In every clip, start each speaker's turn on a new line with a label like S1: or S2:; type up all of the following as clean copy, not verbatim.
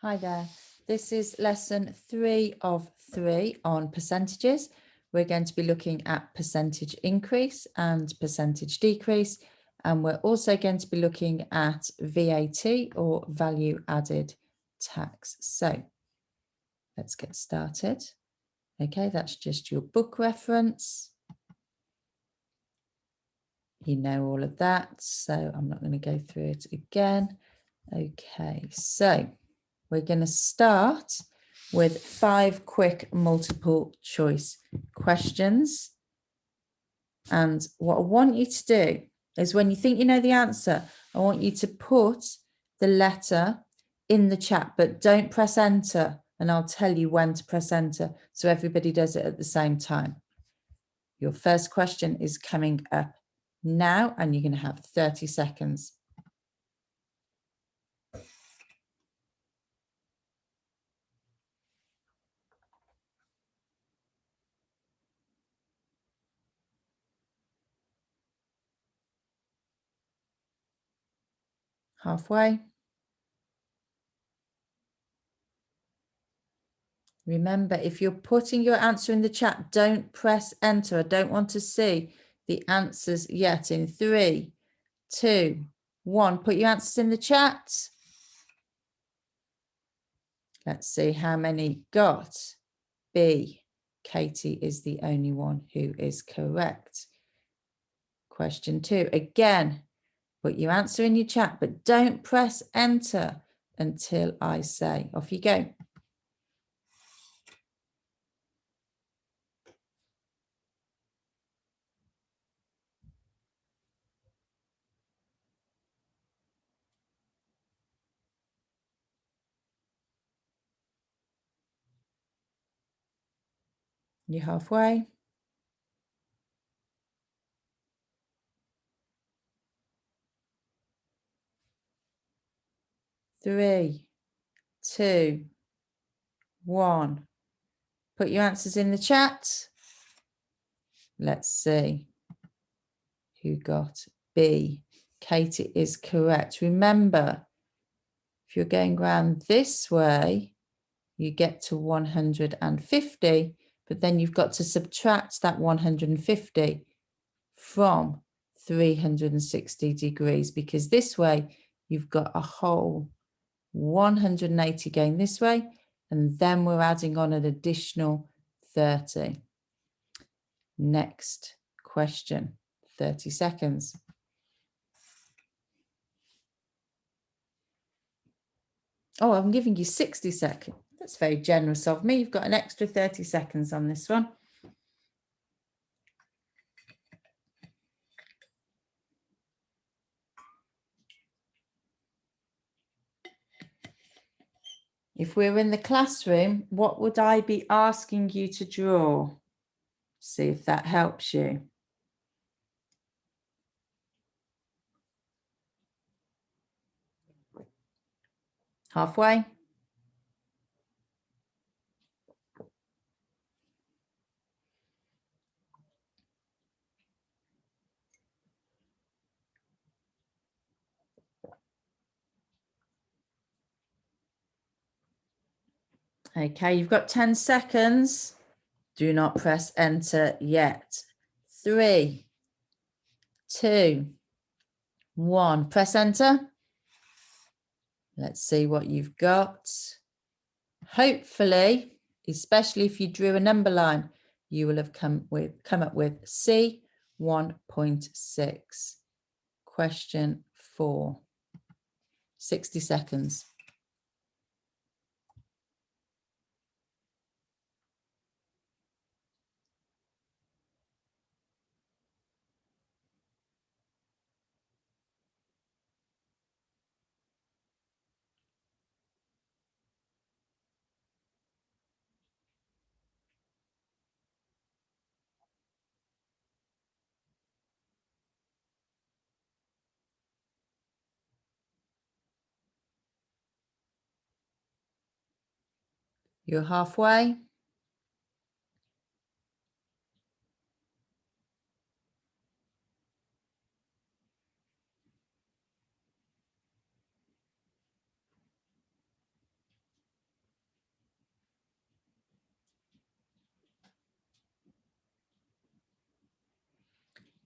S1: Hi there. This is lesson 3 of 3 on percentages. We're going to be looking at percentage increase and percentage decrease. And we're also going to be looking at VAT or value added tax. So let's get started. Okay, that's just your book reference. You know all of that, so I'm not going to go through it again. Okay, so we're going to start with 5 quick multiple choice questions. And what I want you to do is when you think you know the answer, I want you to put the letter in the chat, but don't press enter. And I'll tell you when to press enter so everybody does it at the same time. Your first question is coming up now, and you're going to have 30 seconds. Halfway. Remember, if you're putting your answer in the chat, don't press enter. I don't want to see the answers yet. In 3, 2, 1, put your answers in the chat. Let's see how many got B. Katie is the only one who is correct. Question 2, again, put your answer in your chat, but don't press enter until I say. Off you go. You're halfway. Three, two, one. Put your answers in the chat. Let's see who got B. Katie is correct. Remember, if you're going round this way, you get to 150, but then you've got to subtract that 150 from 360 degrees, because this way you've got a whole 180 going this way, and then we're adding on an additional 30. Next question, 30 seconds. Oh, I'm giving you 60 seconds. That's very generous of me. You've got an extra 30 seconds on this one. If we're in the classroom, what would I be asking you to draw? See if that helps you. Halfway. Okay, you've got 10 seconds. Do not press enter yet. 3, 2, 1. Press enter. Let's see what you've got. Hopefully, especially if you drew a number line, you will have come up with C 1.6. Question 4. 60 seconds. You're halfway.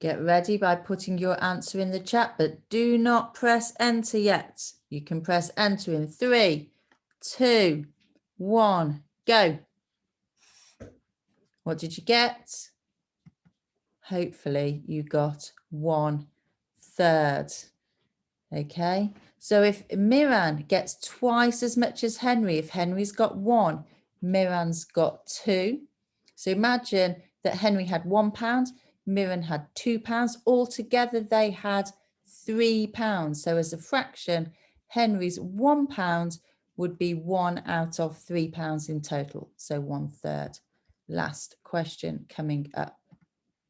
S1: Get ready by putting your answer in the chat, but do not press enter yet. You can press enter in 3, 2, 1, go. What did you get? Hopefully you got 1/3. Okay, so if Miran gets twice as much as Henry, if Henry's got 1, Miran's got 2. So imagine that Henry had £1, Miran had £2. Altogether, they had £3. So as a fraction, Henry's £1 would be 1 out of £3 in total. So 1/3. Last question coming up.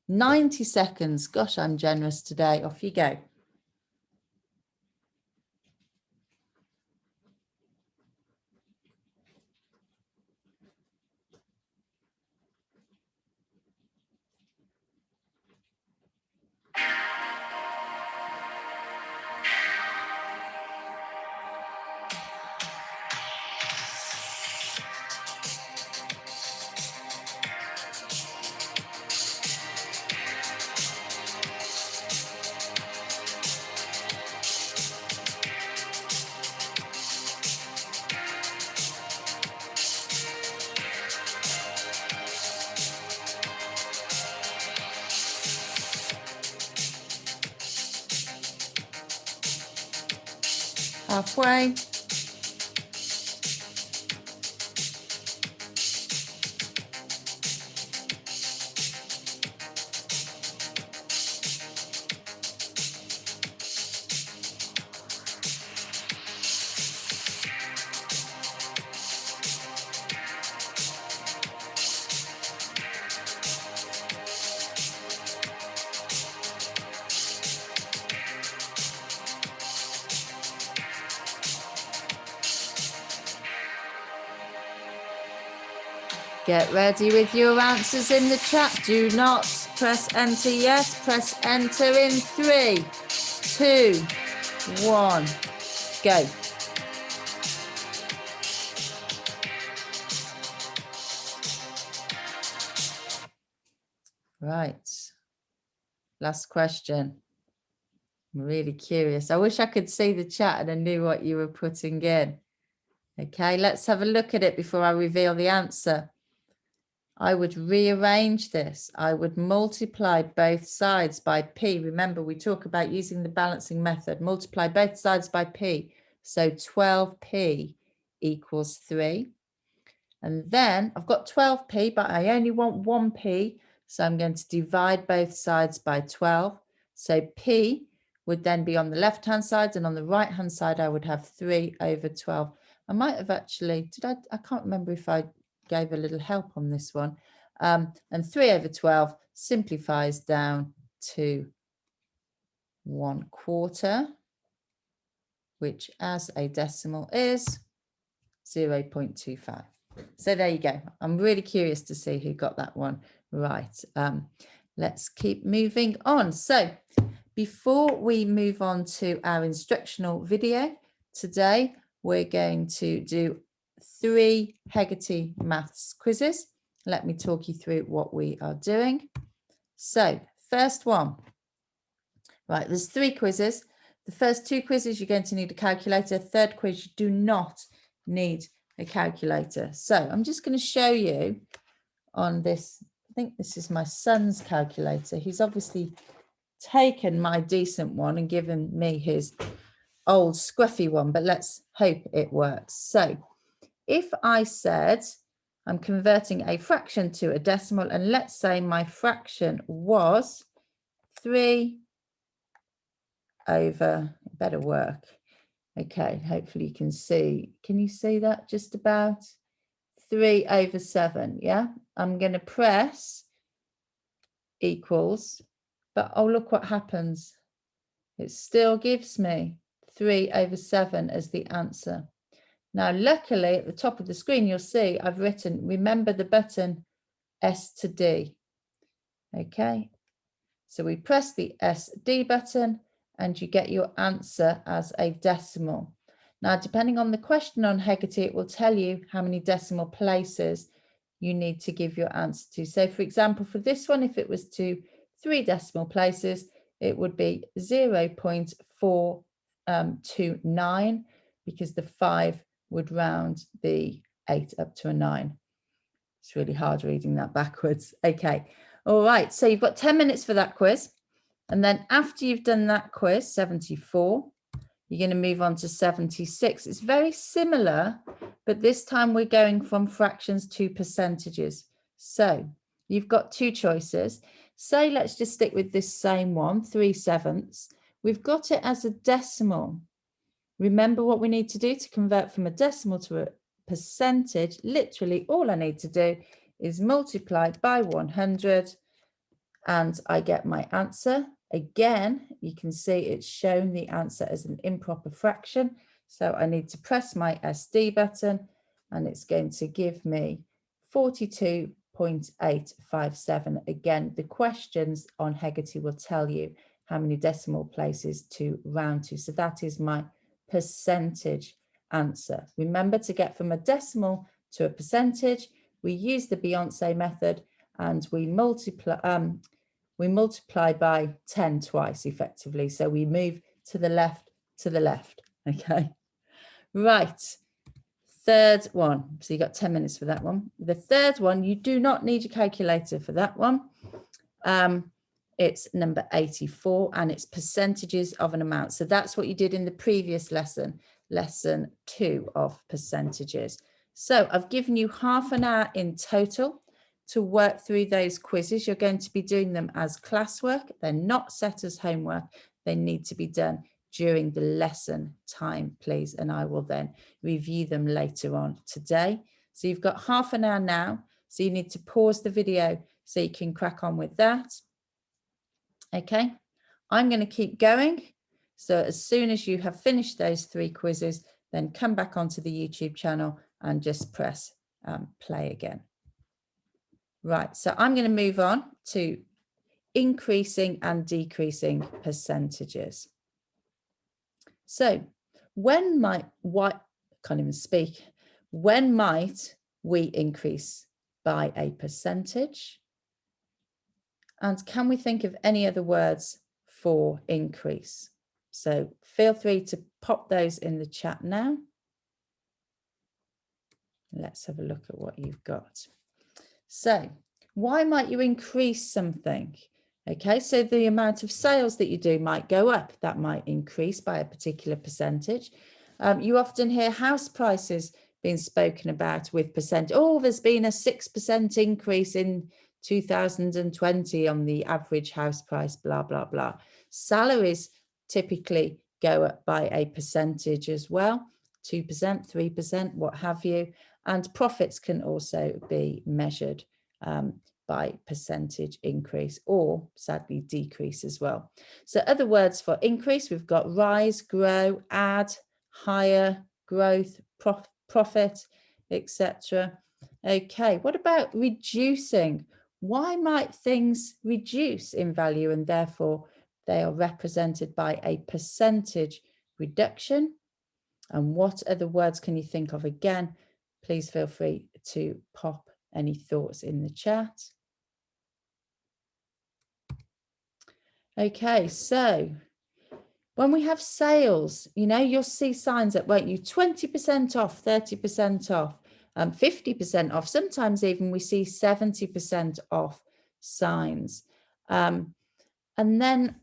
S1: 90 seconds. Gosh, I'm generous today. Off you go. Halfway. Get ready with your answers in the chat. Do not press enter yet. Press enter in 3, 2, 1, go. Right. Last question. I'm really curious. I wish I could see the chat and I knew what you were putting in. Okay, let's have a look at it before I reveal the answer. I would rearrange this. I would multiply both sides by p. Remember, we talk about using the balancing method. Multiply both sides by p. So 12p equals 3. And then I've got 12p, but I only want 1p. So I'm going to divide both sides by 12. So p would then be on the left-hand side, and on the right-hand side, I would have 3 over 12. I might have actually, I can't remember if I gave a little help on this one. And 3 over 12 simplifies down to 1/4, which as a decimal is 0.25. So there you go. I'm really curious to see who got that one right. Let's keep moving on. So before we move on to our instructional video, today we're going to do 3 Hegarty maths quizzes. Let me talk you through what we are doing. So first one. Right, there's 3 quizzes. The first 2 quizzes, you're going to need a calculator. Third quiz, you do not need a calculator. So I'm just going to show you on this. I think this is my son's calculator. He's obviously taken my decent one and given me his old scruffy one, but let's hope it works. So if I said I'm converting a fraction to a decimal, and let's say my fraction was 3 over, better work. Okay, hopefully you can see. Can you see that just about? 3 over 7, yeah? I'm going to press equals, but oh, look what happens. It still gives me 3 over 7 as the answer. Now, luckily, at the top of the screen, you'll see I've written, remember the button S to D. Okay, so we press the SD button and you get your answer as a decimal. Now, depending on the question on Hegarty, it will tell you how many decimal places you need to give your answer to. So, for example, for this one, if it was to 3 decimal places, it would be 0.429 because the 5 would round the 8 up to a 9. It's really hard reading that backwards. Okay. All right. So you've got 10 minutes for that quiz. And then after you've done that quiz, 74, you're going to move on to 76. It's very similar, but this time we're going from fractions to percentages. So you've got 2 choices. Say, let's just stick with this same one, 3/7. We've got it as a decimal. Remember what we need to do to convert from a decimal to a percentage. Literally, all I need to do is multiply by 100 and I get my answer. Again, you can see it's shown the answer as an improper fraction. So I need to press my SD button and it's going to give me 42.857. Again, the questions on Hegarty will tell you how many decimal places to round to. So that is my percentage answer. Remember, to get from a decimal to a percentage, we use the Beyonce method and we multiply by 10 twice effectively. So we move to the left, okay? Right, third one. So you got 10 minutes for that one. The third one, you do not need your calculator for that one. It's number 84 and it's percentages of an amount. So that's what you did in the previous lesson, lesson 2 of percentages. So I've given you half an hour in total to work through those quizzes. You're going to be doing them as classwork. They're not set as homework. They need to be done during the lesson time, please. And I will then review them later on today. So you've got half an hour now. So you need to pause the video so you can crack on with that. Okay, I'm going to keep going. So as soon as you have finished those 3 quizzes, then come back onto the YouTube channel and just press play again. Right, so I'm going to move on to increasing and decreasing percentages. So when might we increase by a percentage? And can we think of any other words for increase? So feel free to pop those in the chat now. Let's have a look at what you've got. So why might you increase something? Okay, so the amount of sales that you do might go up. That might increase by a particular percentage. You often hear house prices being spoken about with percent. Oh, there's been a 6% increase in 2020 on the average house price, blah, blah, blah. Salaries typically go up by a percentage as well, 2%, 3%, what have you. And profits can also be measured by percentage increase or sadly decrease as well. So other words for increase, we've got rise, grow, add, higher, growth, profit, etc. Okay, what about reducing? Why might things reduce in value and therefore they are represented by a percentage reduction? And what other words can you think of? Again, please feel free to pop any thoughts in the chat. Okay, so when we have sales, you know, you'll see signs that, won't you, 20% off, 30% off, 50% off. Sometimes even we see 70% off signs. And then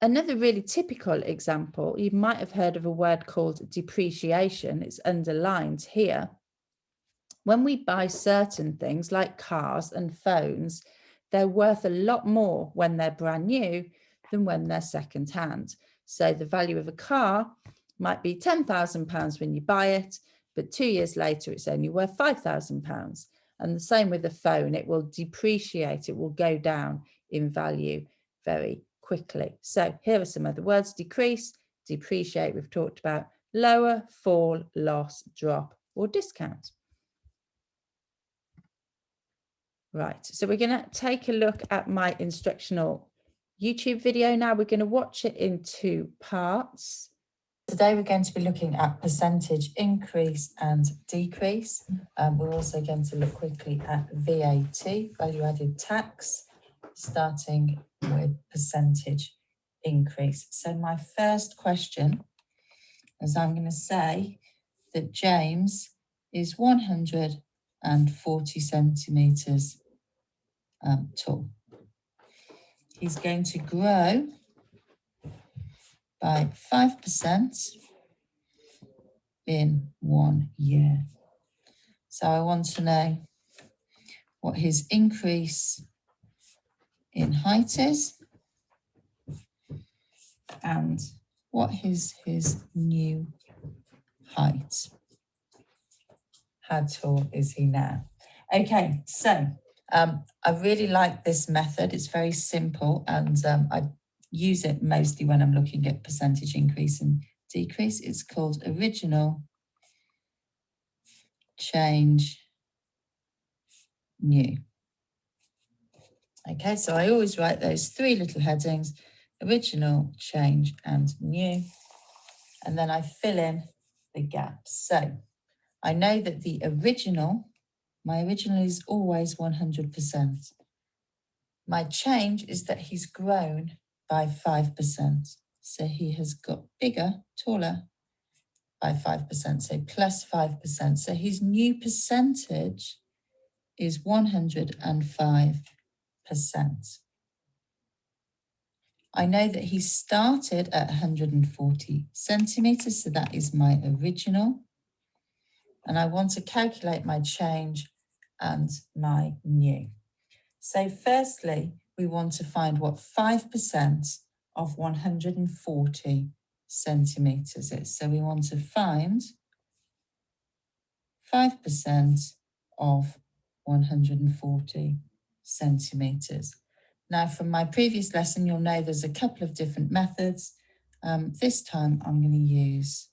S1: another really typical example, you might have heard of a word called depreciation. It's underlined here. When we buy certain things like cars and phones, they're worth a lot more when they're brand new than when they're secondhand. So the value of a car might be £10,000 when you buy it, but 2 years later, it's only worth £5,000. And the same with a phone, it will depreciate, it will go down in value very quickly. So here are some other words: decrease, depreciate, we've talked about, lower, fall, loss, drop, or discount. Right, so we're going to take a look at my instructional YouTube video now. We're going to watch it in 2 parts. Today we're going to be looking at percentage increase and decrease. We're also going to look quickly at VAT, value added tax, starting with percentage increase. So my first question is I'm going to say that James is 140 centimetres tall. He's going to grow by 5% in 1 year. So I want to know what his increase in height is and what is his new height. How tall is he now? Okay, so I really like this method. It's very simple, and I use it mostly when I'm looking at percentage increase and decrease. It's called original, change, new. Okay, so I always write those 3 little headings: original, change, and new. And then I fill in the gaps. So I know that the original, my original is always 100%. My change is that he's grown by 5%. So he has got bigger, taller by 5%, so plus 5%. So his new percentage is 105%. I know that he started at 140 centimetres, so that is my original. And I want to calculate my change and my new. So firstly, we want to find what 5% of 140 centimetres is. So we want to find 5% of 140 centimetres. Now, from my previous lesson, you'll know there's a couple of different methods. This time, I'm going to use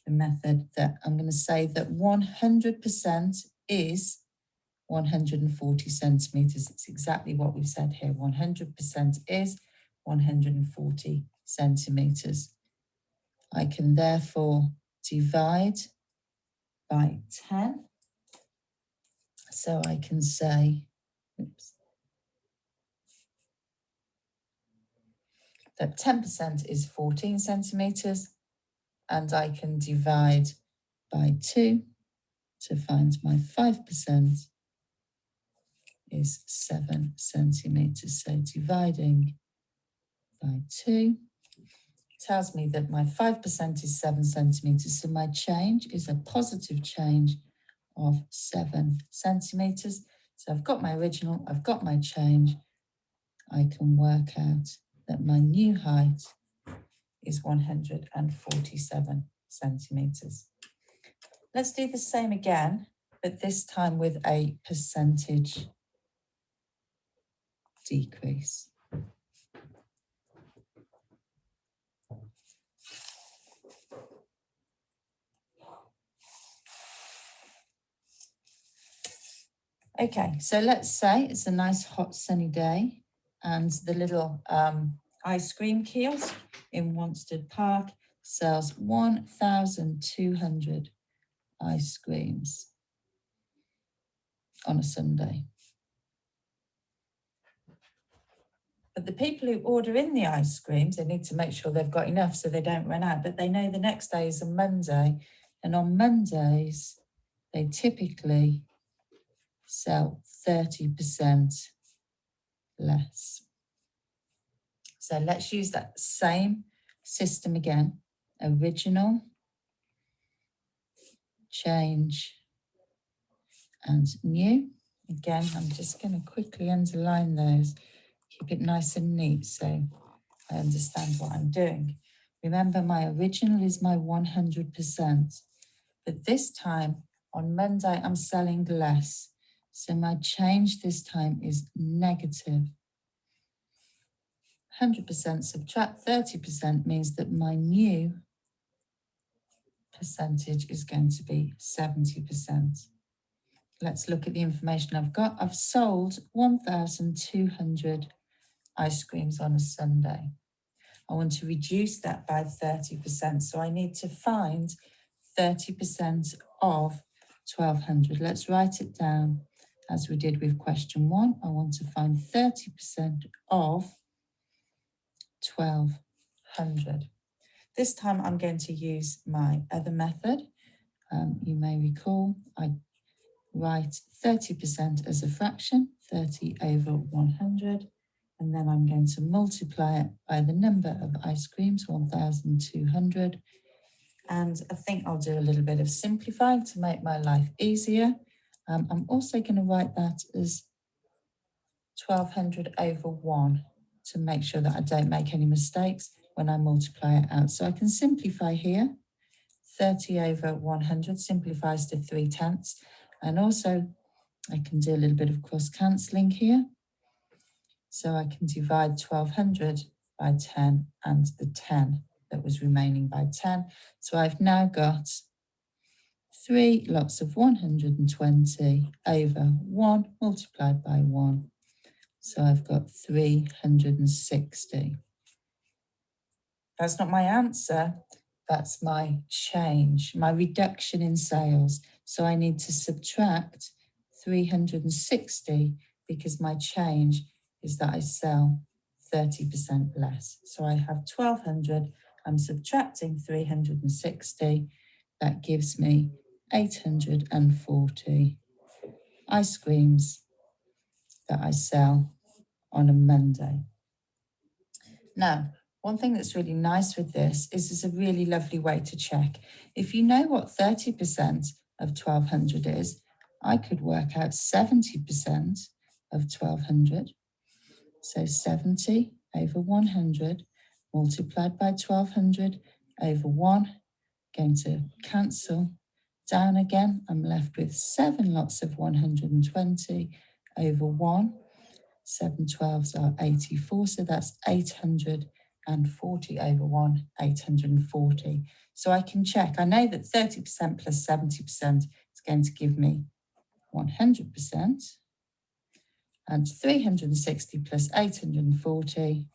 S1: the method that I'm going to say that 100% is 140 centimetres. It's exactly what we've said here. 100% is 140 centimetres. I can therefore divide by 10. So I can say, that 10% is 14 centimetres, and I can divide by 2 to find my 5% is 7 centimetres. So dividing by 2 tells me that my 5% is 7 centimetres. So my change is a positive change of 7 centimetres. So I've got my original, I've got my change. I can work out that my new height is 147 centimetres. Let's do the same again, but this time with a percentage decrease. Okay, so let's say it's a nice hot sunny day and the little ice cream kiosk in Wanstead Park sells 1,200 ice creams on a Sunday. But the people who order in the ice creams, they need to make sure they've got enough so they don't run out. But they know the next day is a Monday. And on Mondays, they typically sell 30% less. So let's use that same system again. Original, change, and new. Again, I'm just going to quickly underline those. Keep it nice and neat so I understand what I'm doing. Remember, my original is my 100%. But this time, on Monday, I'm selling less. So my change this time is negative. 100% subtract 30% means that my new percentage is going to be 70%. Let's look at the information I've got. I've sold 1,200 ice creams on a Sunday. I want to reduce that by 30%. So I need to find 30% of 1,200. Let's write it down as we did with question 1, I want to find 30% of 1200. This time I'm going to use my other method. You may recall I write 30% as a fraction, 30 over 100, and then I'm going to multiply it by the number of ice creams, 1,200. And I think I'll do a little bit of simplifying to make my life easier. I'm also going to write that as 1,200 over 1 to make sure that I don't make any mistakes when I multiply it out. So I can simplify here. 30 over 100 simplifies to 3/10. And also I can do a little bit of cross cancelling here. So I can divide 1,200 by 10 and the 10 that was remaining by 10. So I've now got 3 lots of 120 over 1 multiplied by 1. So I've got 360. That's not my answer. That's my change, my reduction in sales. So I need to subtract 360 because my change is that I sell 30% less. So I have 1,200. I'm subtracting 360. That gives me 840 ice creams that I sell on a Monday. Now, one thing that's really nice with this is there's a really lovely way to check. If you know what 30% of 1,200 is, I could work out 70% of 1,200. So 70 over 100 multiplied by 1,200 over 1. Going to cancel down again. I'm left with 7 lots of 120 over 1. 7 12s are 84, so that's 840 over 1, 840. So I can check. I know that 30% plus 70% is going to give me 100%, and 360 plus 840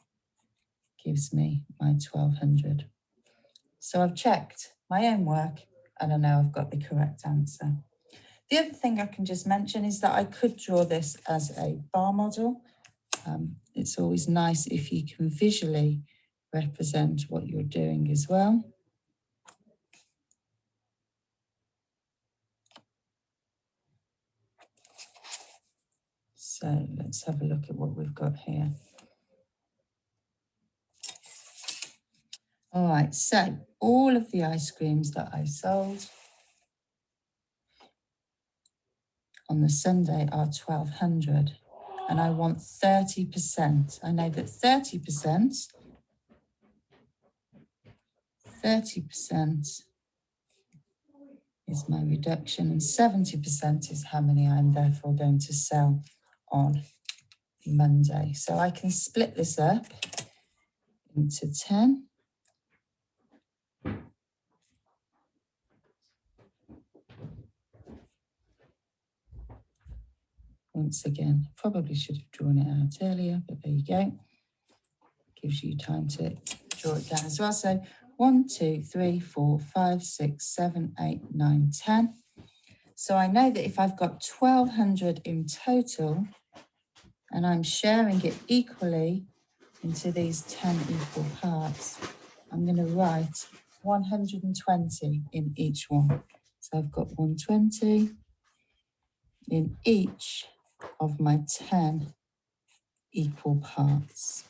S1: gives me my 1,200. So I've checked my own work, and I know I've got the correct answer. The other thing I can just mention is that I could draw this as a bar model. It's always nice if you can visually represent what you're doing as well. So let's have a look at what we've got here. All right, so all of the ice creams that I sold on the Sunday are 1,200, and I want 30%. I know that 30% is my reduction, and 70% is how many I'm therefore going to sell on Monday. So I can split this up into 10. Once again, probably should have drawn it out earlier, but there you go. Gives you time to draw it down as well. So 1, 2, 3, 4, 5, 6, 7, 8, 9, 10. So I know that if I've got 1,200 in total, and I'm sharing it equally into these 10 equal parts, I'm going to write 120 in each one. So I've got 120 in each of my 10 equal parts.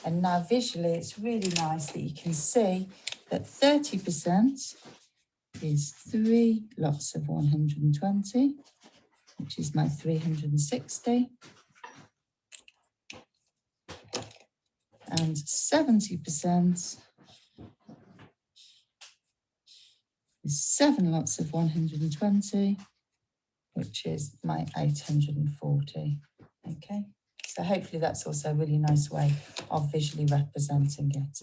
S1: And now visually, it's really nice that you can see that 30% is 3 lots of 120, which is my 360. And 70% is 7 lots of 120, which is my 840. Okay, so hopefully that's also a really nice way of visually representing it.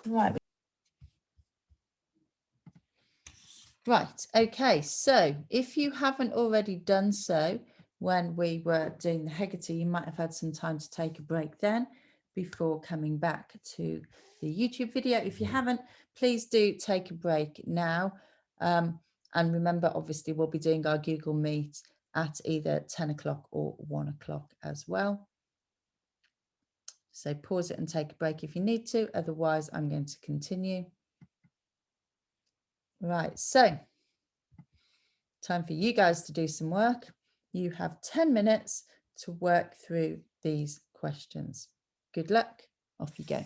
S1: Right. Right, okay, so if you haven't already done so when we were doing the Hegarty, you might have had some time to take a break then before coming back to the YouTube video. If you haven't, please do take a break now. And And remember, obviously, we'll be doing our Google Meet at either 10 o'clock or 1 o'clock as well. So pause it and take a break if you need to. Otherwise, I'm going to continue. Right, so time for you guys to do some work. You have 10 minutes to work through these questions. Good luck. Off you go.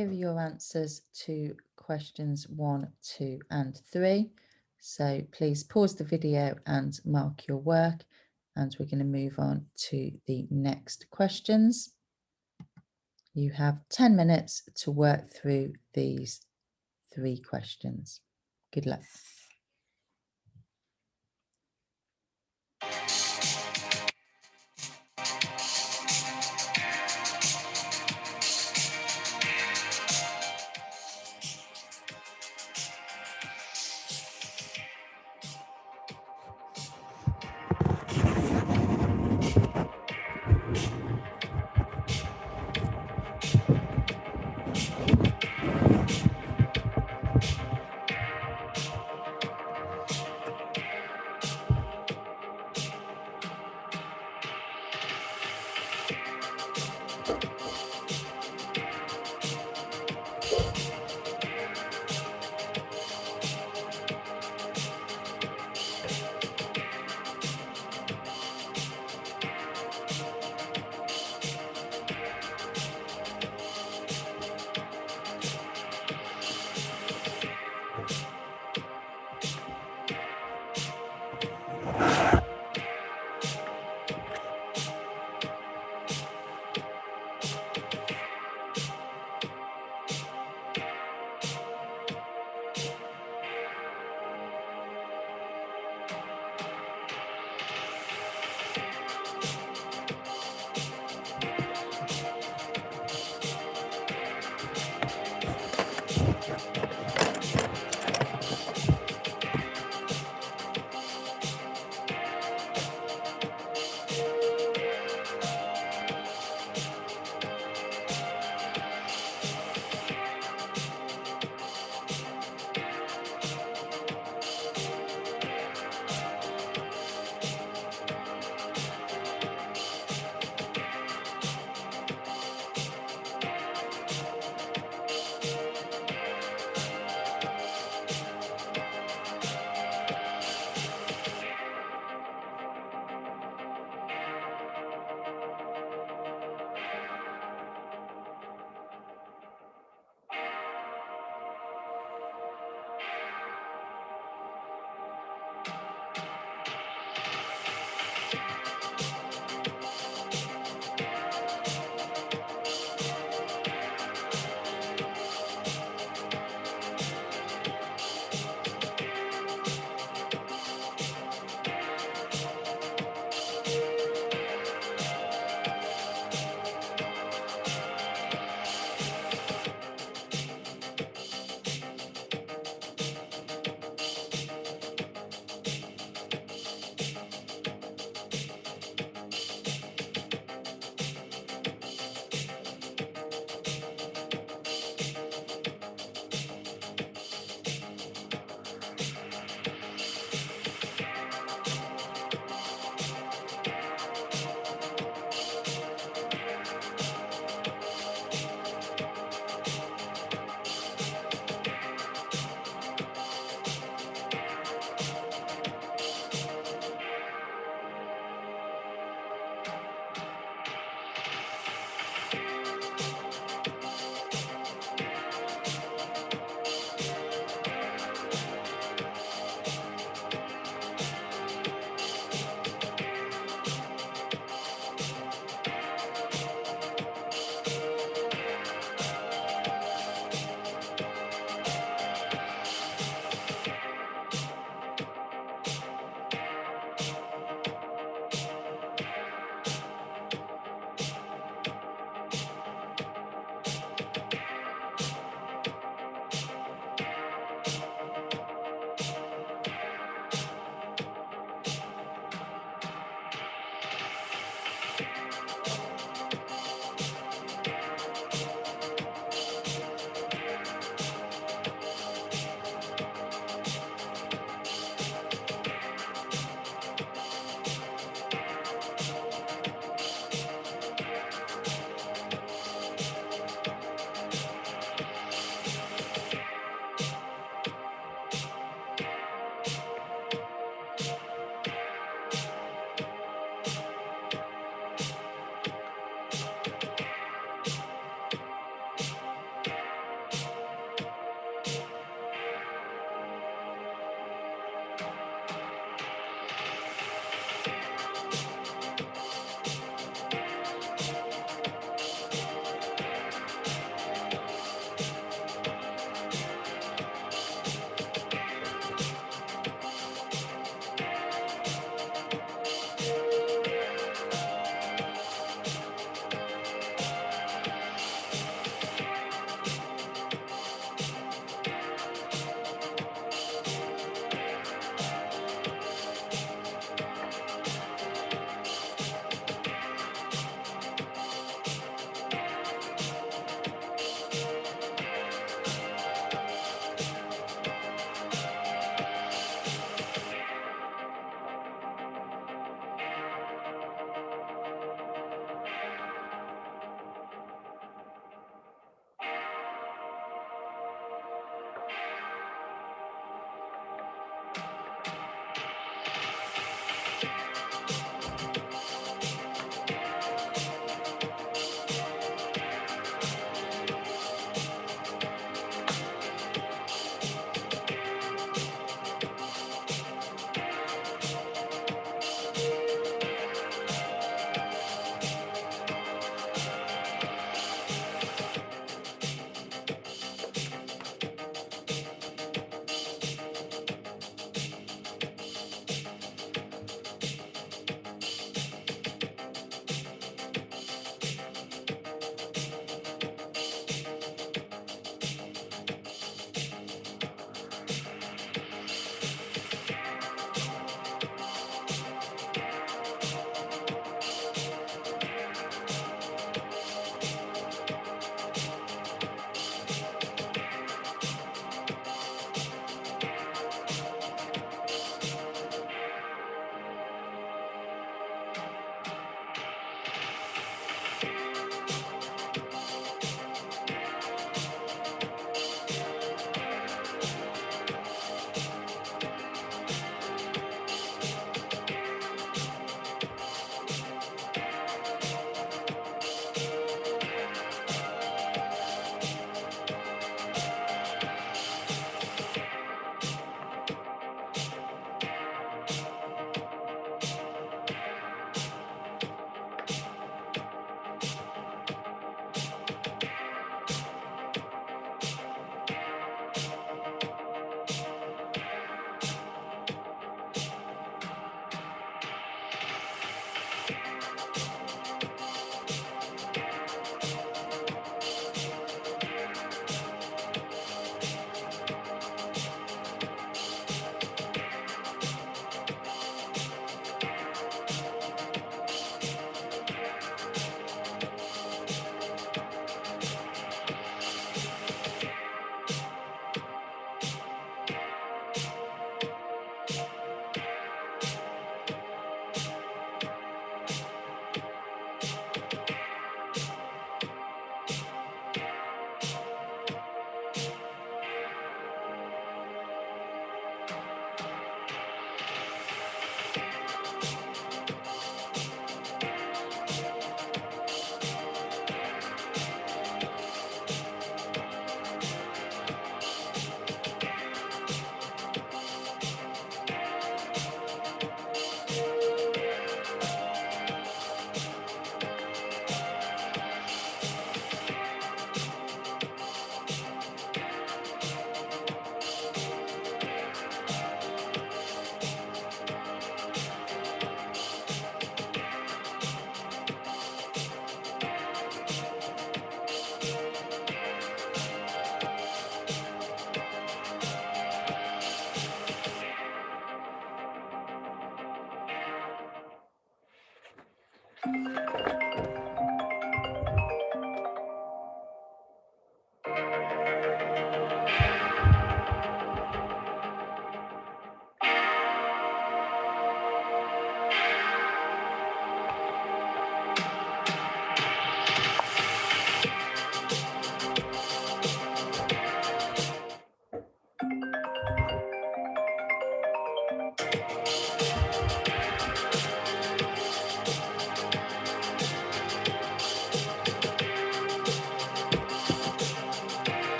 S1: here are your answers to questions 1, 2 and 3. So please pause the video and mark your work, and we're going to move on to the next questions. You have 10 minutes to work through these 3 questions. Good luck.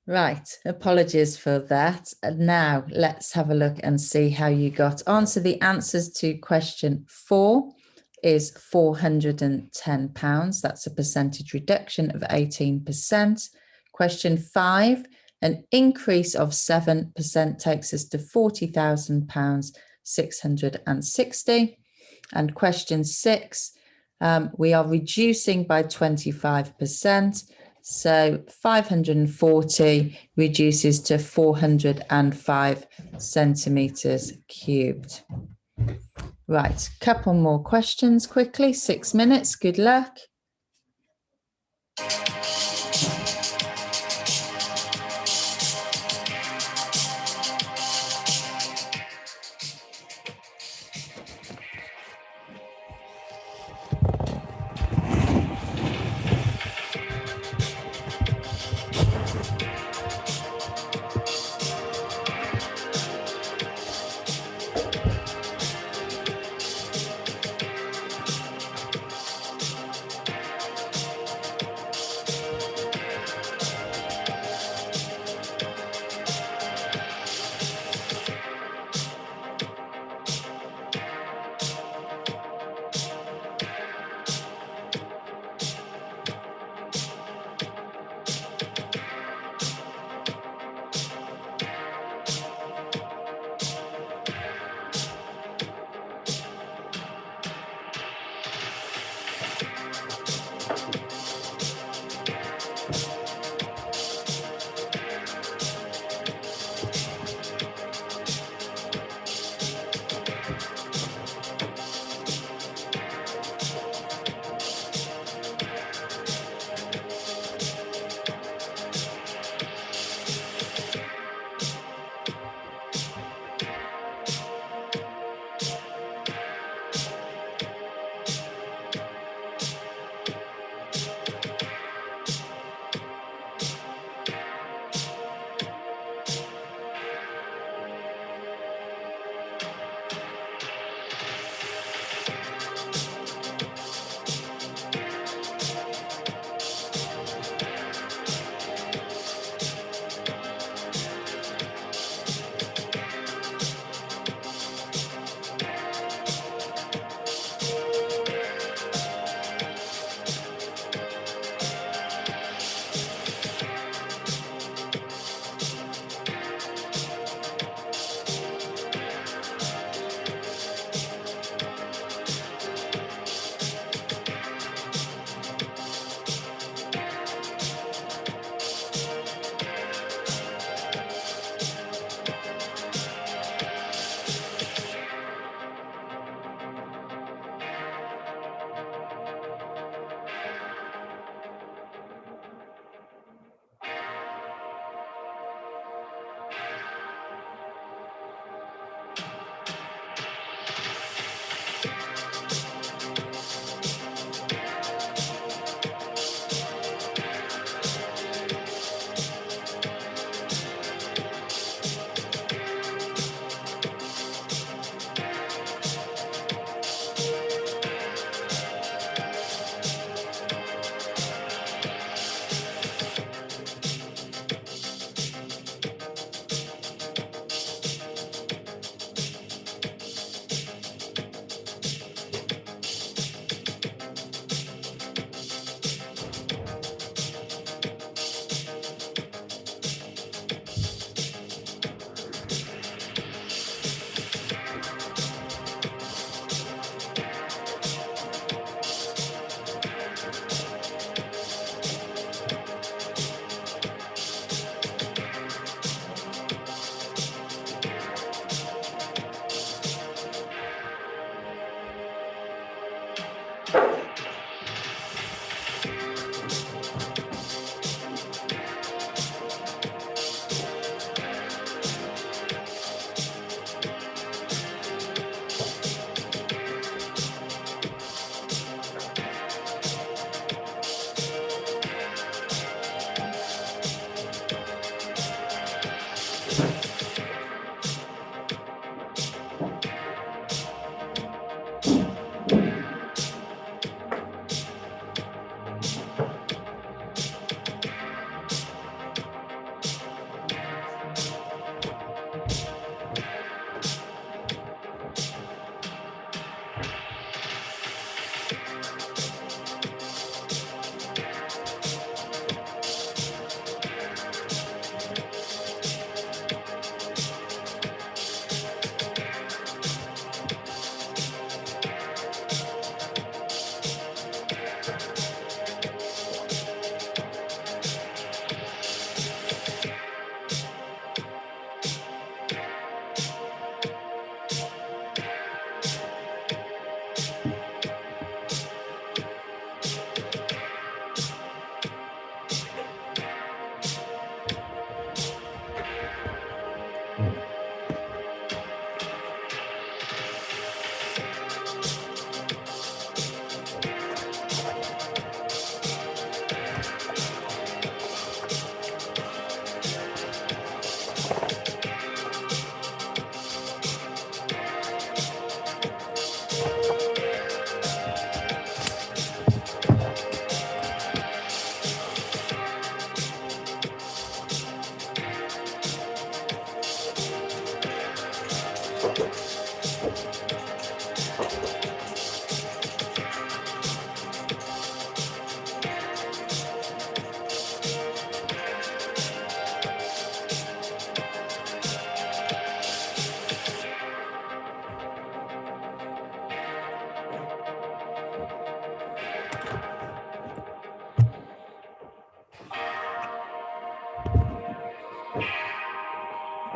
S1: Right, apologies for that. And now let's have a look and see how you got on. So the answers to question 4 is £410. That's a percentage reduction of 18%. Question 5, an increase of 7% takes us to £40,000, 660. And question 6, we are reducing by 25%. So 540 reduces to 405 centimeters cubed. Right, couple more questions quickly, 6 minutes, good luck.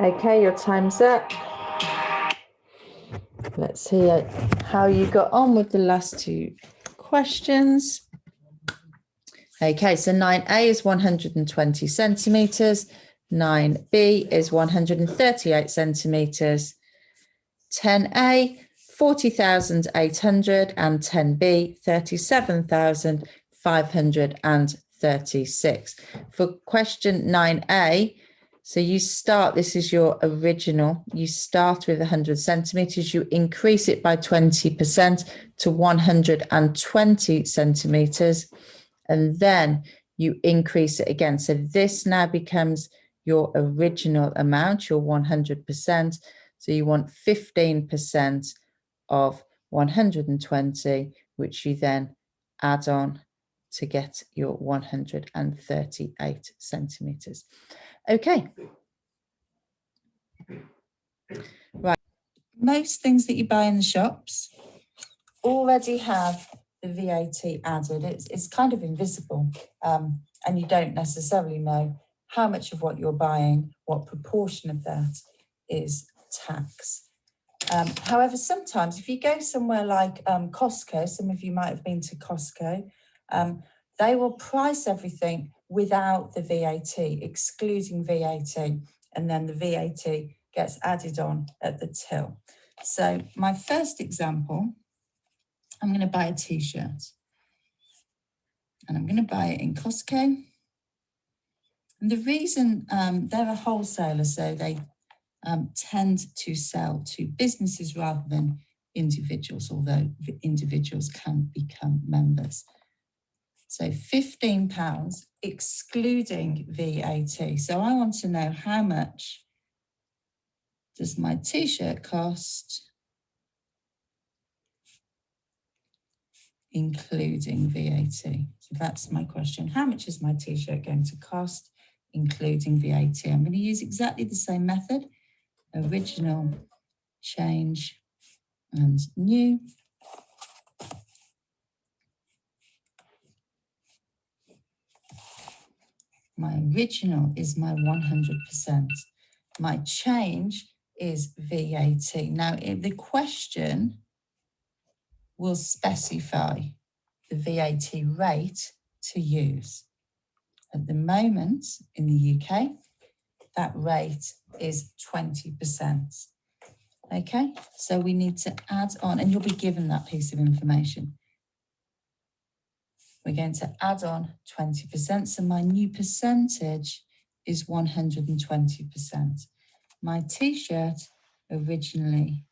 S1: Okay, your time's up. Let's hear how you got on with the last two questions. Okay, so 9A is 120 centimetres, 9B is 138 centimetres, 10A 40,800 and 10B 37,536. For question 9A, so you start, this is your original, you start with 100 centimetres, you increase it by 20% to 120 centimetres, and then you increase it again. So this now becomes your original amount, your 100%. So you want 15% of 120, which you then add on to get your 138 centimetres. Okay. Right. Most things that you buy in the shops already have the VAT added. It's kind of invisible, and you don't necessarily know how much of what you're buying, what proportion of that is tax. However, sometimes if you go somewhere like Costco, some of you might have been to Costco, they will price everything without the VAT, excluding VAT, and then the VAT gets added on at the till. So my first example, I'm going to buy a t-shirt, and I'm going to buy it in Costco. And the reason they're a wholesaler, so they tend to sell to businesses rather than individuals, although individuals can become members. So £15 excluding VAT. So I want to know how much does my t-shirt cost including VAT? So that's my question. How much is my t-shirt going to cost including VAT? I'm going to use exactly the same method. Original, change, and new. My original is my 100%. My change is VAT. Now, the question will specify the VAT rate to use. At the moment, in the UK, that rate is 20%. Okay, so we need to add on, and you'll be given that piece of information. We're going to add on 20%. So my new percentage is 120%. My t-shirt originally,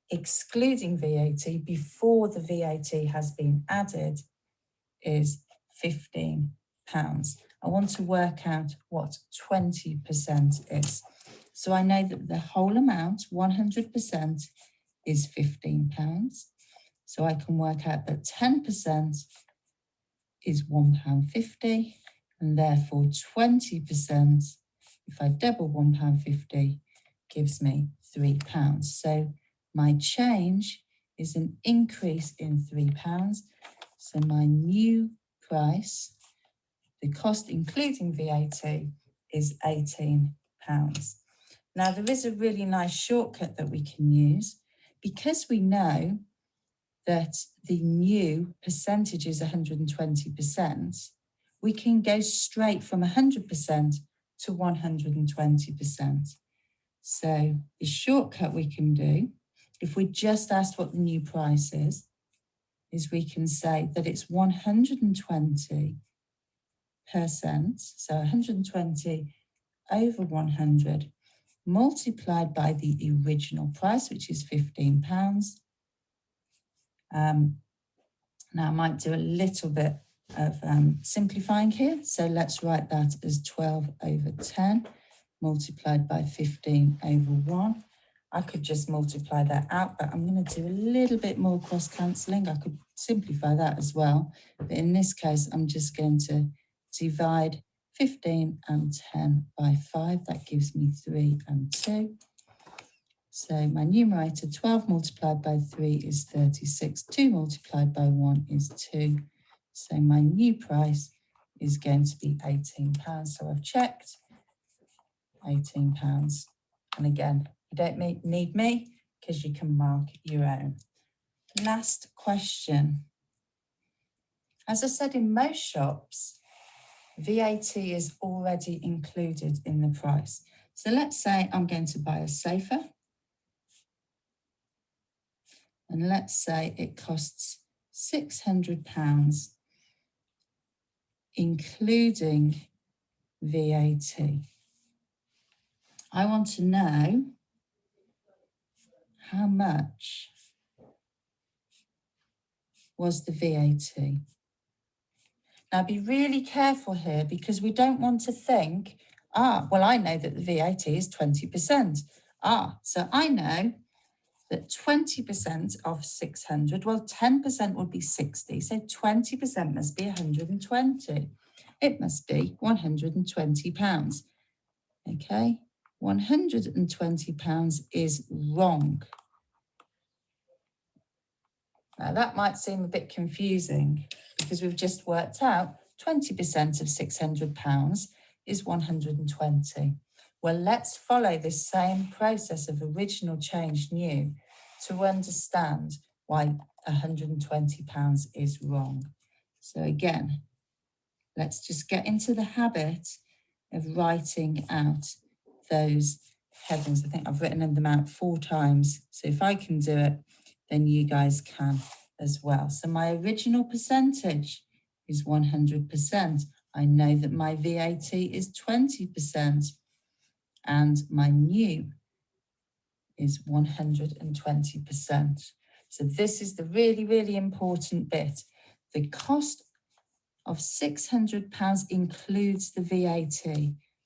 S1: excluding VAT, before the VAT has been added, is £15. I want to work out what 20% is. So I know that the whole amount, 100%, is £15. So I can work out that 10% is £1.50, and therefore 20%, if I double £1.50, gives me £3. So my change is an increase in £3. So my new price, the cost including VAT, is £18. Now there is a really nice shortcut that we can use, because we know that the new percentage is 120%, we can go straight from 100% to 120%. So the shortcut we can do, if we just asked what the new price is we can say that it's 120%, so 120 over 100 multiplied by the original price, which is £15. Now I might do a little bit of simplifying here. So let's write that as 12 over 10 multiplied by 15 over 1. I could just multiply that out, but I'm going to do a little bit more cross-cancelling. I could simplify that as well. But in this case, I'm just going to divide 15 and 10 by 5. That gives me 3 and 2. So my numerator, 12 multiplied by 3 is 36. 2 multiplied by 1 is 2. So my new price is going to be £18. So I've checked. £18. And again, you don't need me because you can mark your own. Last question. As I said, in most shops, VAT is already included in the price. So let's say I'm going to buy a sofa. And let's say it costs £600, including VAT. I want to know how much was the VAT. Now be really careful here because we don't want to think, well, I know that the VAT is 20%. So I know that 20% of 600, well, 10% would be 60. So 20% must be 120. It must be £120. Okay, £120 is wrong. Now that might seem a bit confusing because we've just worked out 20% of £600 is 120. Well, let's follow this same process of original change new to understand why £120 is wrong. So again, let's just get into the habit of writing out those headings. I think I've written them out 4 times. So if I can do it, then you guys can as well. So my original percentage is 100%. I know that my VAT is 20%. And my new is 120%. So this is the really, really important bit. The cost of £600 includes the VAT.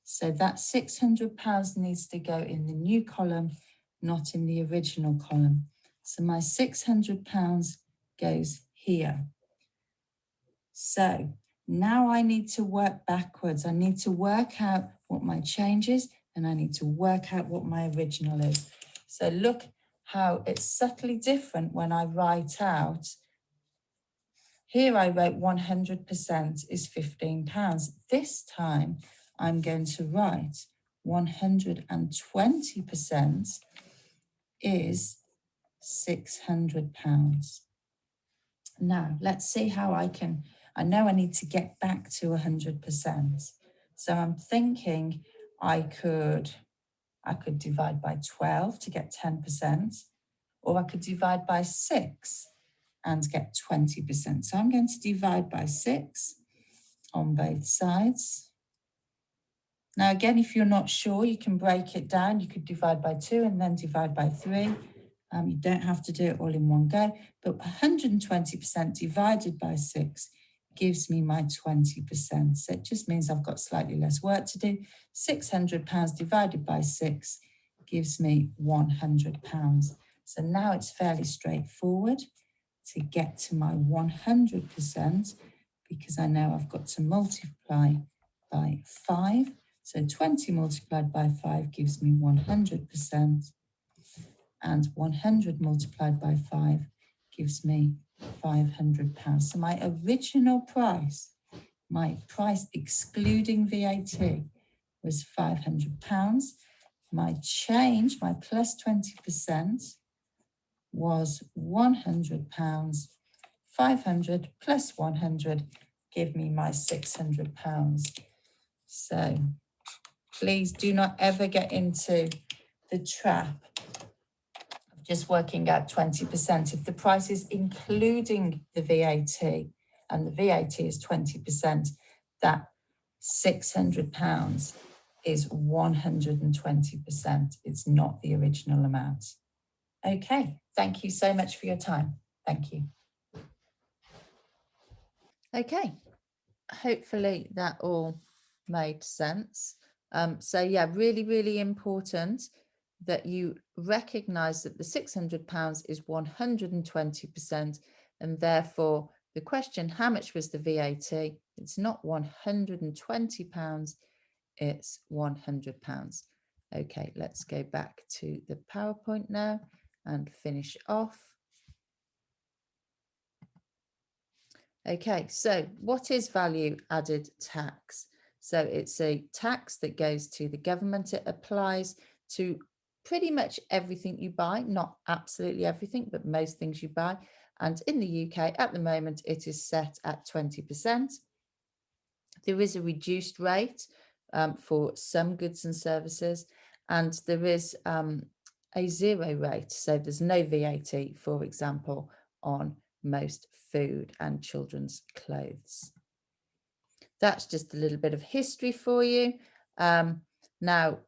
S1: So that £600 needs to go in the new column, not in the original column. So my £600 goes here. So now I need to work backwards. I need to work out what my change is, and I need to work out what my original is. So look how it's subtly different when I write out. Here I wrote 100% is £15. This time I'm going to write 120% is £600. Now let's see how I know I need to get back to 100%. So I'm thinking I could divide by 12 to get 10%, or I could divide by 6 and get 20%. So I'm going to divide by 6 on both sides. Now, again, if you're not sure, you can break it down. You could divide by 2 and then divide by 3. You don't have to do it all in one go, but 120% divided by 6 gives me my 20%. So it just means I've got slightly less work to do. £600 divided by 6 gives me £100. So now it's fairly straightforward to get to my 100% because I know I've got to multiply by 5. So 20 multiplied by 5 gives me 100%. And 100 multiplied by 5 gives me £500. So my original price, my price excluding VAT, was £500. My change, my plus 20%, was £100. 500 plus 100 give me my £600. So please do not ever get into the trap of just working out 20%. If the price is including the VAT and the VAT is 20%, that £600 is 120%. It's not the original amount. Okay, thank you so much for your time. Thank you. Okay, hopefully that all made sense. So yeah, really, really important that you recognize that the £600 is 120%, and therefore the question, how much was the VAT? It's not £120, it's £100. Okay, let's go back to the PowerPoint now and finish off. Okay, so what is value added tax? So it's a tax that goes to the government. It applies to pretty much everything you buy, not absolutely everything, but most things you buy. And in the UK at the moment, it is set at 20%. There is a reduced rate for some goods and services, and there is a zero rate. So there's no VAT, for example, on most food and children's clothes. That's just a little bit of history for you. Now,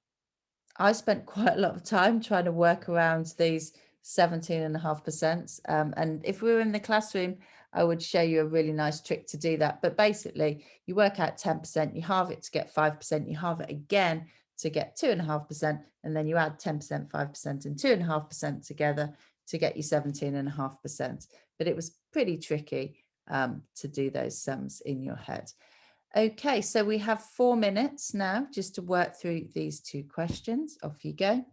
S1: I spent quite a lot of time trying to work around these 17.5%. And if we were in the classroom, I would show you a really nice trick to do that. But basically, you work out 10%, you halve it to get 5%, you halve it again to get 2.5%, and then you add 10%, 5%, and 2.5% together to get you 17.5%. But it was pretty tricky to do those sums in your head. Okay, so we have 4 minutes now just to work through these two questions. Off you go.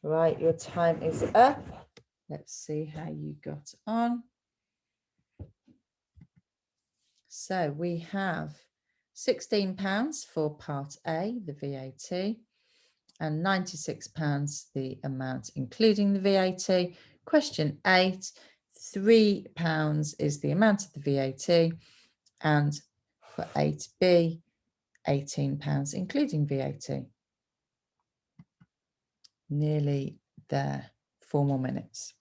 S1: Right, your time is up. Let's see how you got on. So we have £16 for part A, the VAT, and £96, the amount including the VAT. Question 8, £3 is the amount of the VAT, and for 8B, £18 including VAT. Nearly there. 4 more minutes.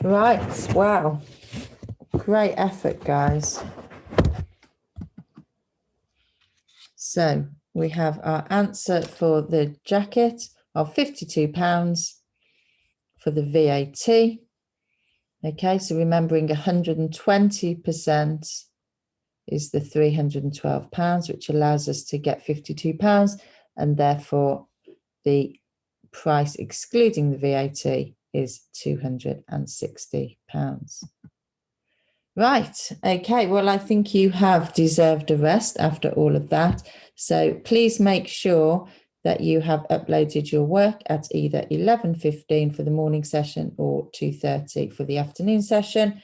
S1: Right, wow. Great effort, guys. So we have our answer for the jacket of £52 for the VAT. Okay, so remembering 120% is the £312, which allows us to get £52, and therefore the price excluding the VAT is £260. Right, okay, well, I think you have deserved a rest after all of that. So please make sure that you have uploaded your work at either 11:15 for the morning session or 2:30 for the afternoon session.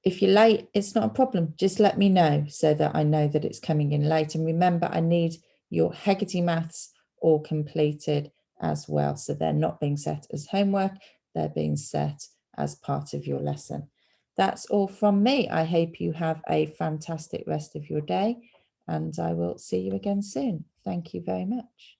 S1: If you're late, it's not a problem. Just let me know so that I know that it's coming in late. And remember, I need your Hegarty maths all completed as well. So they're not being set as homework, they're being set as part of your lesson. That's all from me. I hope you have a fantastic rest of your day, and I will see you again soon. Thank you very much.